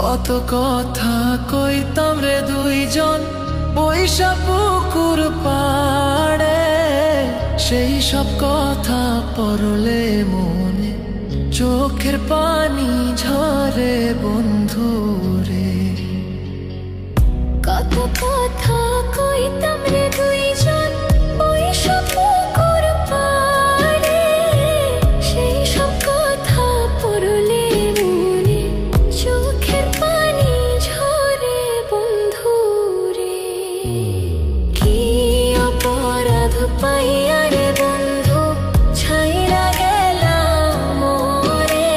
কত কথা কইতাম রে দুইজন বৈশা পুকুর পাড়ে, সেই সব কথা পড়লে মনে চোখের পানি ঝরে বন্ধু রে। কত কথা কইতাম রে দুইজন বৈশা পুকুর পাড়ে, সেই সব কথা পড়লে মনে চোখের পানি ঝরে বন্ধু রে। কি অপরাধ পাইয়া রে বন্ধু ছাইরা গেলাম মোরে,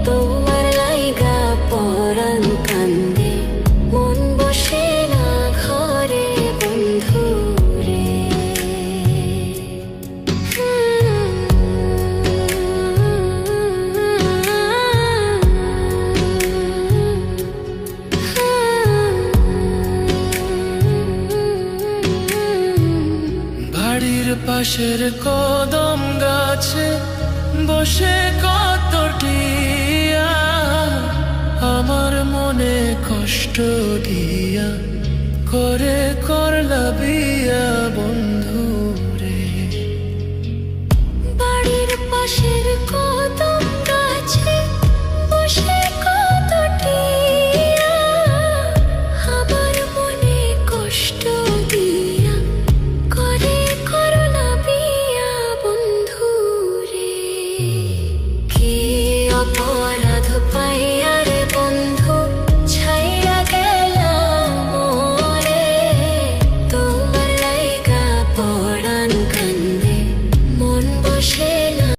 তোমার লাইগা পরাণ কান্দে মন বসে না ঘরে বন্ধু রে। বাড়ির পাশের কদম গাছে বসে কথা